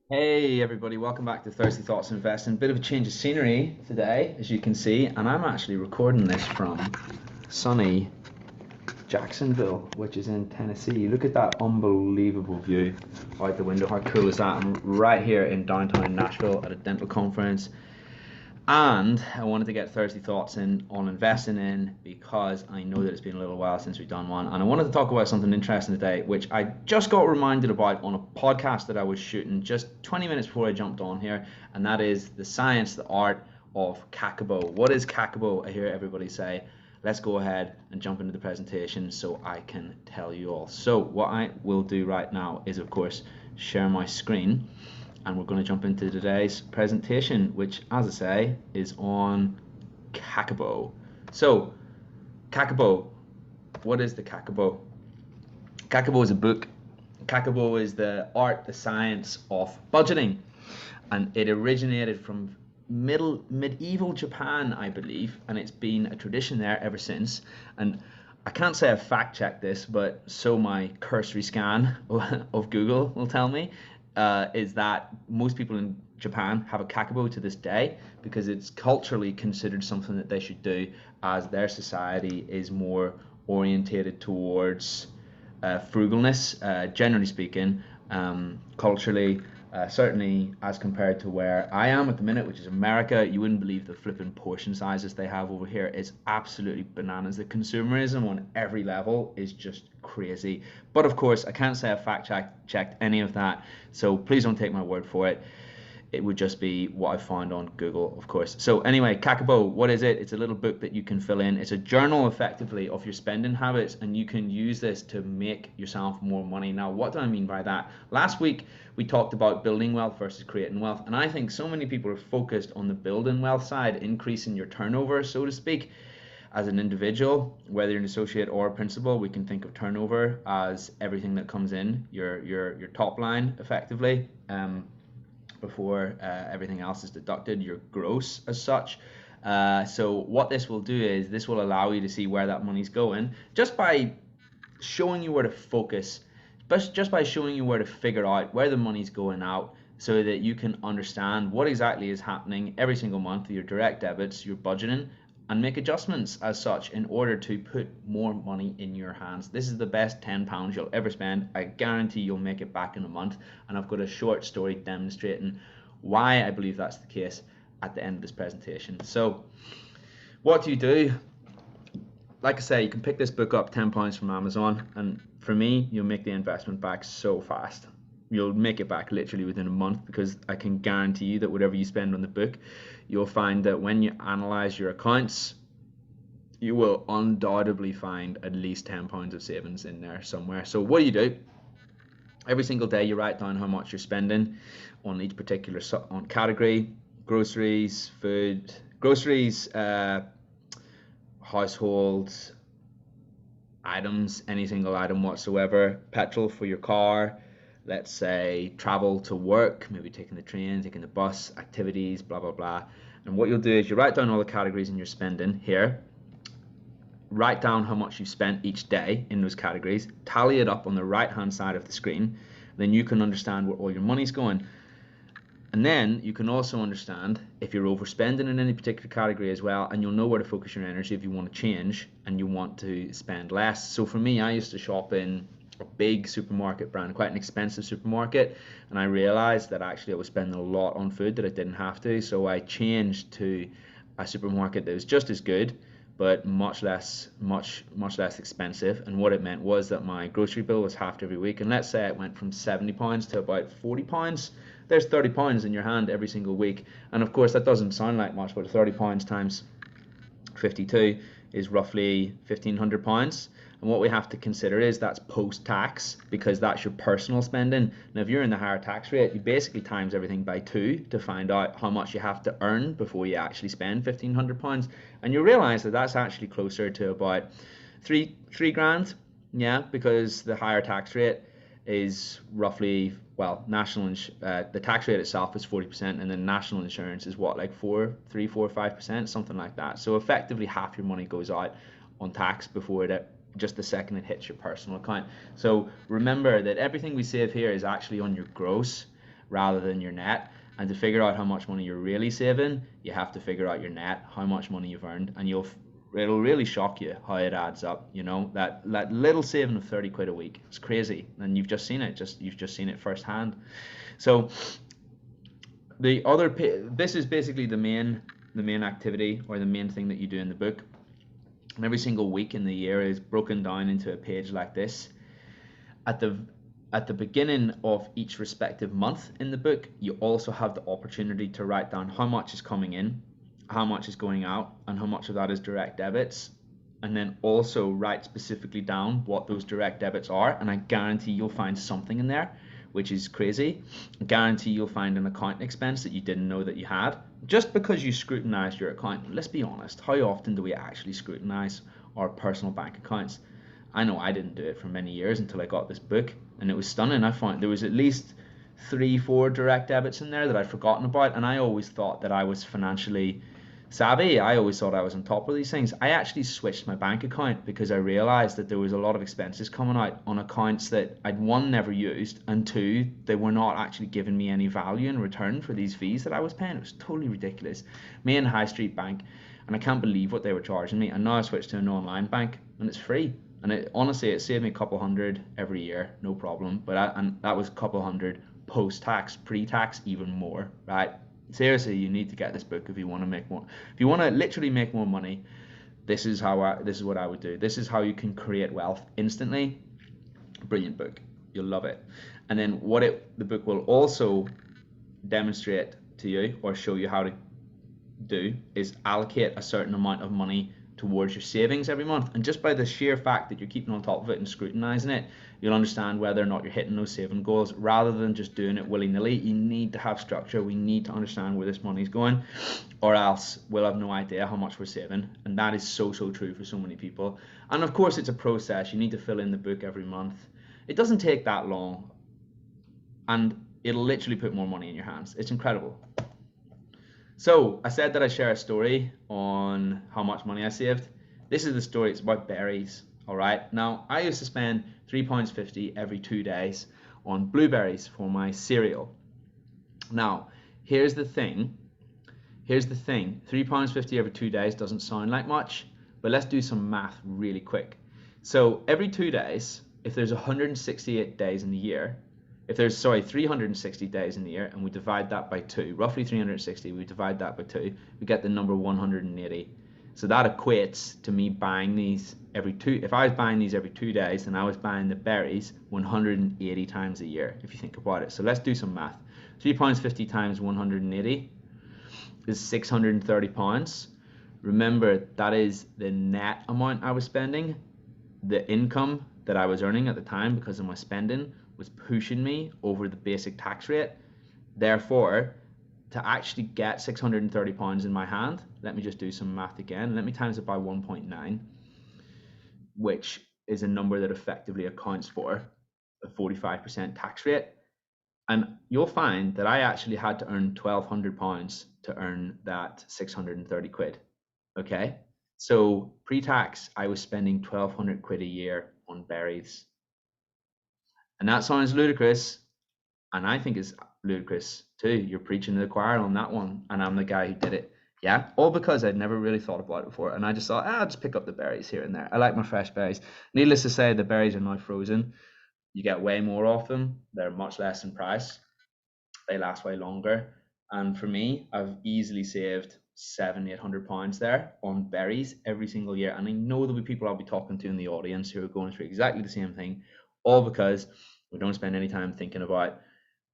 Hey everybody, welcome back to Thirsty Thoughts Investing. Bit of a change of scenery today, as you can see, and I'm actually recording this from sunny Jacksonville, which is in Tennessee. Look at that unbelievable view out the window. How cool is that? I'm right here in downtown Nashville at a dental conference. And I wanted to get Thursday thoughts in on investing in because I know that it's been a little while since we've done one. And I wanted to talk about something interesting today, which I just got reminded about on a podcast that I was shooting just 20 minutes before I jumped on here. And that is the science, the art of KAKEIBO. What is KAKEIBO? I hear everybody say. Let's go ahead and jump into the presentation so I can tell you all. So what I will do right now is, of course, share my screen, and we're going to jump into today's presentation, which, as I say, is on KAKEIBO. So, KAKEIBO, what is the KAKEIBO? KAKEIBO is a book. KAKEIBO is the art, the science of budgeting, and it originated from medieval Japan, I believe, and it's been a tradition there ever since. And I can't say I've fact checked this, but so my cursory scan of Google will tell me is that most people in Japan have a kakebo to this day because it's culturally considered something that they should do, as their society is more orientated towards frugalness, generally speaking, culturally. Certainly, as compared to where I am at the minute, which is America, you wouldn't believe the flipping portion sizes they have over here. It's absolutely bananas. The consumerism on every level is just crazy. But of course, I can't say I checked any of that, so please don't take my word for it. It would just be what I found on Google, of course. So anyway, KAKEIBO, what is it? It's a little book that you can fill in. It's a journal, effectively, of your spending habits, and you can use this to make yourself more money. Now, what do I mean by that? Last week, we talked about building wealth versus creating wealth, and I think so many people are focused on the building wealth side, increasing your turnover, so to speak. As an individual, whether you're an associate or a principal, we can think of turnover as everything that comes in, your top line, effectively. Before everything else is deducted, your gross as such. So what this will do is this will allow you to see where that money's going just by showing you where to focus, but just by showing you where to figure out where the money's going out, so that you can understand what exactly is happening every single month, your direct debits, your budgeting, and make adjustments as such in order to put more money in your hands. This is the best £10 you'll ever spend. I guarantee you'll make it back in a month, and I've got a short story demonstrating why I believe that's the case at the end of this presentation. So what do you do? Like I say, you can pick this book up £10 from Amazon, and for me, you'll make the investment back so fast. You'll make it back literally within a month, because I can guarantee you that whatever you spend on the book, you'll find that when you analyze your accounts, you will undoubtedly find at least £10 of savings in there somewhere. So what do? Every single day you write down how much you're spending on each particular on category: groceries, food, groceries, household items, any single item whatsoever, petrol for your car, let's say travel to work, maybe taking the train, taking the bus, activities, blah blah blah. And what you'll do is you write down all the categories in your spending here, write down how much you've spent each day in those categories, tally it up on the right hand side of the screen, then you can understand where all your money's going. And then you can also understand if you're overspending in any particular category as well, and you'll know where to focus your energy if you want to change and you want to spend less. So for me, I used to shop in a big supermarket brand, quite an expensive supermarket, and I realized that actually I was spending a lot on food that I didn't have to. So I changed to a supermarket that was just as good, but much less expensive. And what it meant was that my grocery bill was halved every week, and let's say it went from £70 to about £40. There's £30 in your hand every single week. And of course that doesn't sound like much, but £30 times 52 is roughly £1,500. And what we have to consider is that's post-tax, because that's your personal spending. Now, if you're in the higher tax rate, you basically times everything by 2 to find out how much you have to earn before you actually spend £1,500. And you realize that that's actually closer to about three grand, yeah, because the higher tax rate is roughly, well, the tax rate itself is 40%, and then national insurance is what, like 5%, something like that. So effectively half your money goes out on tax before it, just the second it hits your personal account. So remember that everything we save here is actually on your gross, rather than your net. And to figure out how much money you're really saving, you have to figure out your net, how much money you've earned, and it'll really shock you how it adds up. You know, that little saving of 30 quid a week, it's crazy, and you've just seen it, you've just seen it firsthand. So this is basically the main activity, or the main thing that you do in the book. And every single week in the year is broken down into a page like this. At the beginning of each respective month in the book, you also have the opportunity to write down how much is coming in, how much is going out, and how much of that is direct debits. And then also write specifically down what those direct debits are, and I guarantee you'll find something in there which is crazy. I guarantee you'll find an account expense that you didn't know that you had, just because you scrutinized your account. Let's be honest, how often do we actually scrutinize our personal bank accounts? I know I didn't do it for many years until I got this book, and it was stunning. I found there was at least 3-4 direct debits in there that I'd forgotten about, and I always thought that I was financially savvy. I always thought I was on top of these things. I actually switched my bank account because I realized that there was a lot of expenses coming out on accounts that I'd, one, never used, and two, they were not actually giving me any value in return for these fees that I was paying. It was totally ridiculous. Me and High Street Bank, and I can't believe what they were charging me. And now I switched to an online bank, and it's free. And honestly, it saved me a couple hundred every year, no problem. And that was a couple hundred post-tax, pre-tax, even more, right? Seriously, you need to get this book if you want to make more. If you want to literally make more money, this is what I would do. This is how you can create wealth instantly. Brilliant book. You'll love it. And then the book will also demonstrate to you, or show you how to do, is allocate a certain amount of money towards your savings every month. And just by the sheer fact that you're keeping on top of it and scrutinizing it, you'll understand whether or not you're hitting those saving goals, rather than just doing it willy-nilly. You need to have structure. We need to understand where this money's going, or else we'll have no idea how much we're saving. And that is so true for so many people. And of course, it's a process. You need to fill in the book every month. It doesn't take that long, and it'll literally put more money in your hands. It's incredible. So I said that I share a story on how much money I saved. This is the story. It's about berries. All right. Now, I used to spend £3.50 every 2 days on blueberries for my cereal. Now, here's the thing. £3.50 every 2 days doesn't sound like much, but let's do some math really quick. So every 2 days, if there's 168 days in the year, if there's 360 days in the year, and we divide that by 2, roughly 360, we divide that by 2, we get the number 180. So that equates to me buying these every 2. If I was buying these every 2 days, then I was buying the berries 180 times a year, if you think about it. So let's do some math. £3.50 times 180 is £630. Remember, that is the net amount I was spending. The income that I was earning at the time, because of my spending, was pushing me over the basic tax rate. Therefore, to actually get £630 in my hand, let me just do some math again. Let me times it by 1.9, which is a number that effectively accounts for a 45% tax rate. And you'll find that I actually had to earn £1,200 to earn that 630 quid. Okay, so pre-tax, I was spending 1,200 quid a year on berries. And that sounds ludicrous, and I think it's ludicrous too. You're preaching to the choir on that one, and I'm the guy who did it. Yeah, all because I'd never really thought about it before, and I just thought, I'll just pick up the berries here and there. I like my fresh berries. Needless to say, the berries are now frozen. You get way more of them. They're much less in price. They last way longer. And for me, I've easily saved £700-800 there on berries every single year. And I know there'll be people I'll be talking to in the audience who are going through exactly the same thing, all because we don't spend any time thinking about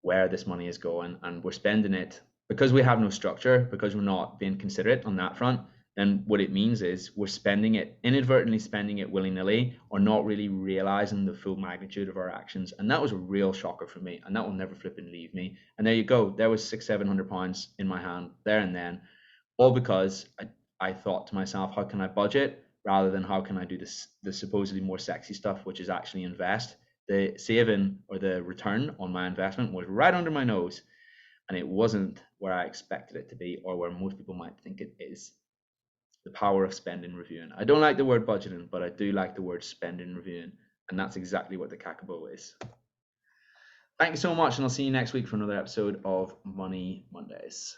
where this money is going, and we're spending it because we have no structure, because we're not being considerate on that front. Then what it means is we're spending it, inadvertently spending it willy-nilly, or not really realizing the full magnitude of our actions. And that was a real shocker for me, and that will never flipping leave me. And there you go, there was £600-700 in my hand there and then, all because I thought to myself, how can I budget, rather than how can I do this, the supposedly more sexy stuff, which is actually invest. The saving, or the return on my investment, was right under my nose, and it wasn't where I expected it to be, or where most people might think it is. The power of spending reviewing. I don't like the word budgeting, but I do like the word spending reviewing, and that's exactly what the KAKEIBO is. Thank you so much, and I'll see you next week for another episode of Money Mondays.